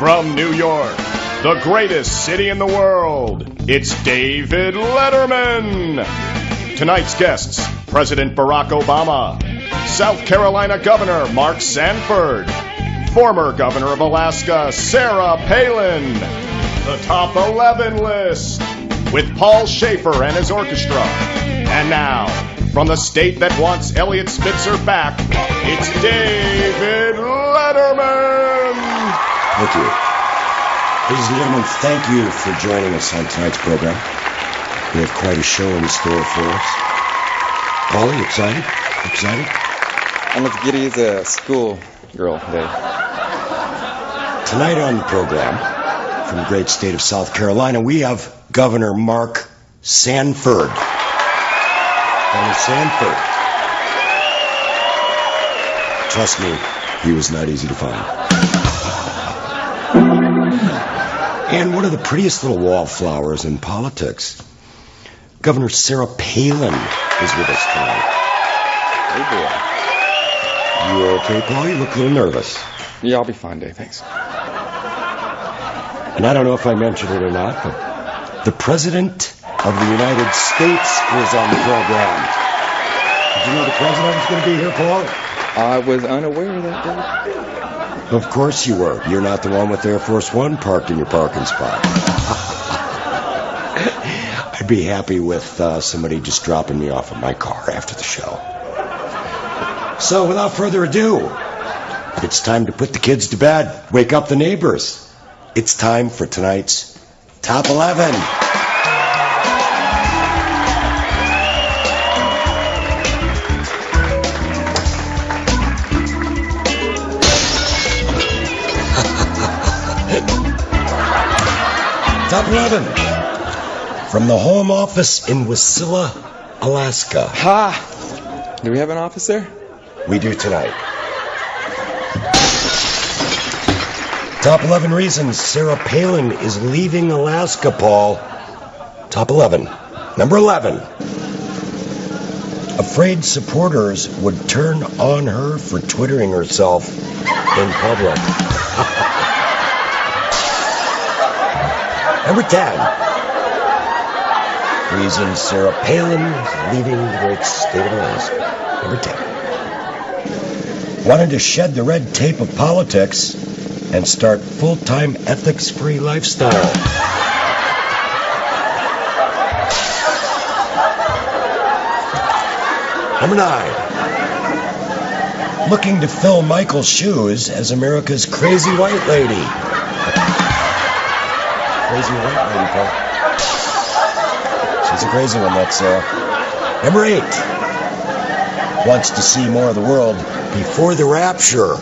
From New York, the greatest city in the world, it's David Letterman. Tonight's guests, President Barack Obama, South Carolina Governor Mark Sanford, former Governor of Alaska Sarah Palin, the Top 11 list with Paul Schaefer and his orchestra. And now, from the state that wants Elliot Spitzer back, it's David Letterman. Thank you. Ladies and gentlemen, thank you for joining us on tonight's program. We have quite a show in store for us. Paulie, excited? Excited? I'm as giddy as a school girl today. Tonight on the program, from the great state of South Carolina, we have Governor Mark Sanford. Governor Sanford. Trust me, he was not easy to find. And one of the prettiest little wallflowers in politics, Governor Sarah Palin, is with us tonight. Hey, boy. You okay, Paul? You look a little nervous. Yeah, I'll be fine, Dave. Thanks. And I don't know if I mentioned it or not, but the President of the United States is on the program. Did you know the President was going to be here, Paul? I was unaware of that, Dave. Of course you were. You're not the one with Air Force One parked in your parking spot. I'd be happy with somebody just dropping me off at my car after the show. So, without further ado, it's time to put the kids to bed. Wake up the neighbors. It's time for tonight's Top 11. Top 11. From the home office in Wasilla, Alaska. Ha! Do we have an office there? We do tonight. Top 11 reasons Sarah Palin is leaving Alaska, Paul. Top 11. Number 11. Afraid supporters would turn on her for twittering herself in public. Number 10. Reason Sarah Palin is leaving the great state of Alaska. Number 10. Wanted to shed the red tape of politics and start full-time ethics-free lifestyle. Number 9. Looking to fill Michael's shoes as America's crazy white lady. Crazy white lady, Paul. She's a crazy one, that's Sarah. Number 8. Wants to see more of the world before the rapture.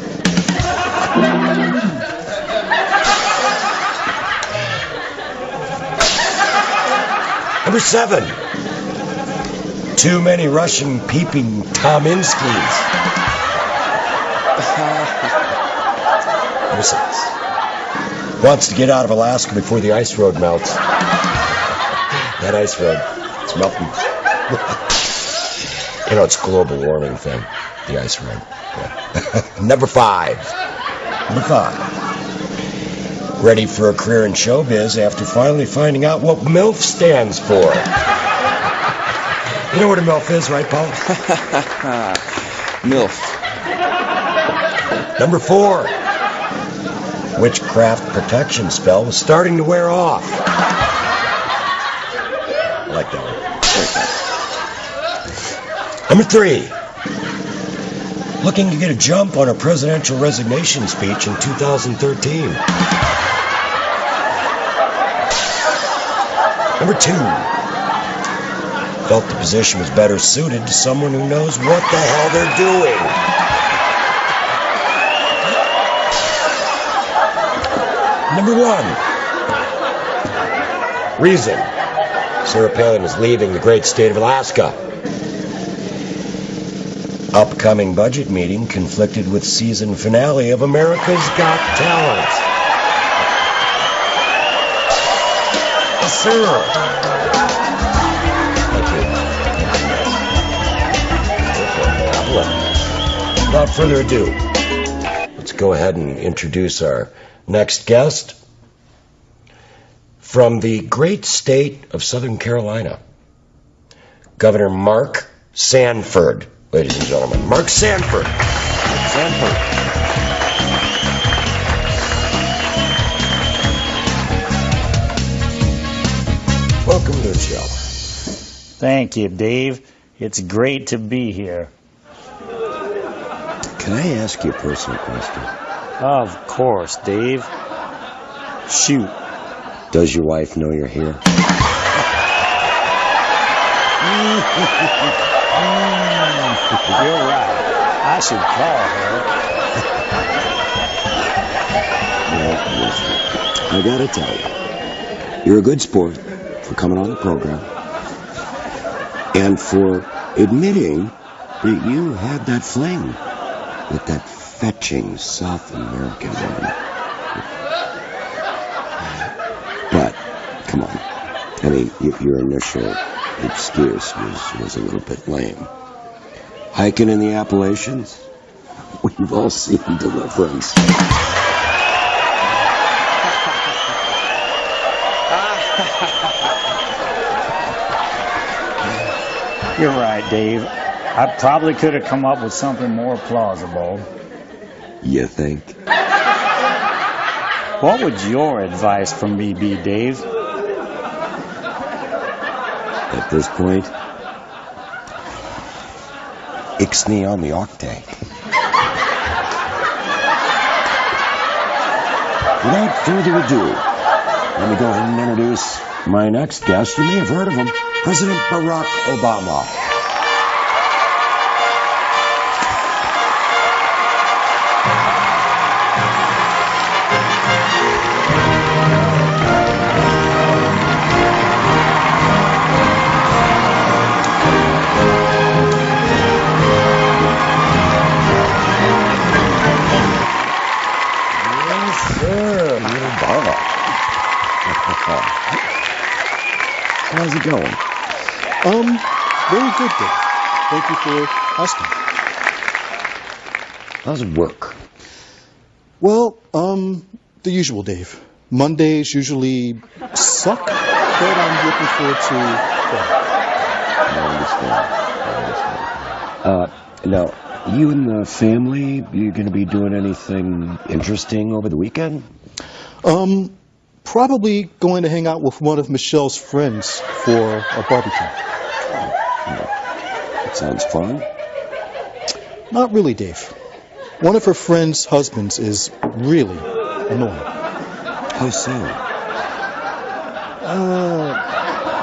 Number 7. Too many Russian peeping Tominskis. Number 6. Wants to get out of Alaska before the ice road melts. That ice road, it's melting. You know, it's a global warming thing, the ice road. Yeah. Number 5. Number 5. Ready for a career in showbiz after finally finding out what MILF stands for. You know what a MILF is, right, Paul? MILF. Number 4. Witchcraft protection spell was starting to wear off. I like that one. Number 3. Looking to get a jump on a presidential resignation speech in 2013. Number 2. Felt the position was better suited to someone who knows what the hell they're doing. Number 1. Reason Sarah Palin is leaving the great state of Alaska. Upcoming budget meeting conflicted with season finale of America's Got Talent. Yes, sir. Thank you. Without further ado, let's go ahead and introduce our Next guest, from the great state of Southern Carolina, Governor Mark Sanford, ladies and gentlemen. Mark Sanford. Welcome to the show. Thank you, Dave. It's great to be here. Can I ask you a personal question? Of course, Dave. Shoot. Does your wife know you're here? You're right. I should call her. Well, listen, I gotta tell you, you're a good sport for coming on the program and for admitting that you had that fling with that fetching South American woman. But, come on. I mean, your initial excuse was a little bit lame. Hiking in the Appalachians? We've all seen Deliverance. You're right, Dave. I probably could have come up with something more plausible. You think? What would your advice for me be, Dave? At this point, ixnay on the octane. Without further ado, let me go ahead and introduce my next guest. You may have heard of him, President Barack Obama. How's it going? Very good, Dave. Thank you for asking. How's it work? Well, the usual, Dave. Mondays usually suck, but I'm looking forward to... I understand. Now, you and the family, you going to be doing anything interesting over the weekend? Probably going to hang out with one of Michelle's friends for a barbecue. That sounds fun. Not really, Dave. One of her friend's husbands is really annoying. How so?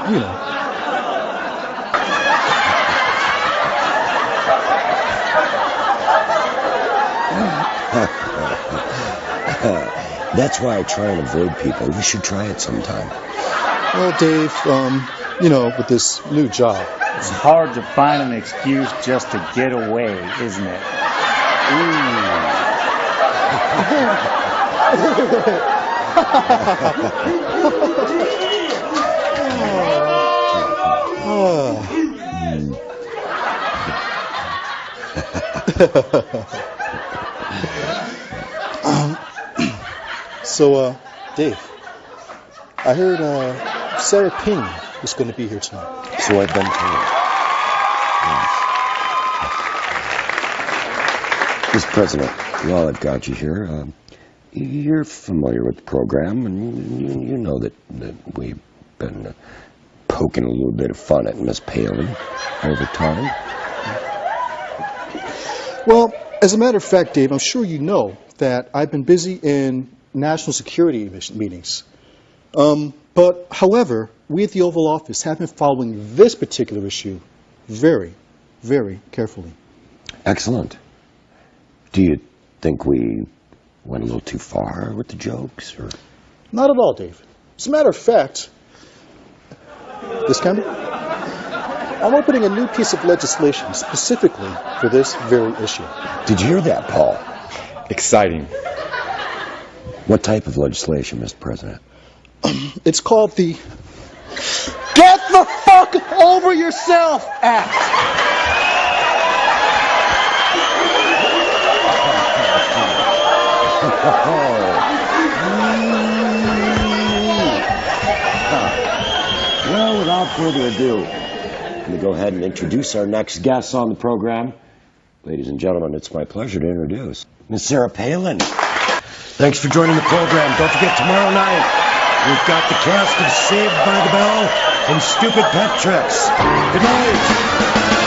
You know. That's why I try and avoid people. We should try it sometime. Well, Dave, you know, with this new job. It's hard to find an excuse just to get away, isn't it? So, Dave, I heard Sarah Payne is going to be here tonight. So I've been told. Yes. Mr. President, while I've got you here, you're familiar with the program, and you know that we've been poking a little bit of fun at Miss Palin over time. Well, as a matter of fact, Dave, I'm sure you know that I've been busy in national security meetings. But, however, we at the Oval Office have been following this particular issue very, very carefully. Excellent. Do you think we went a little too far with the jokes, or? Not at all, Dave. As a matter of fact, this camera? I'm opening a new piece of legislation specifically for this very issue. Did you hear that, Paul? Exciting. What type of legislation, Mr. President? It's called the Get the Fuck Over Yourself Act. without further ado, I'm going to go ahead and introduce our next guest on the program. Ladies and gentlemen, it's my pleasure to introduce Miss Sarah Palin. Thanks for joining the program. Don't forget, tomorrow night, we've got the cast of Saved by the Bell and Stupid Pet Tricks. Good night.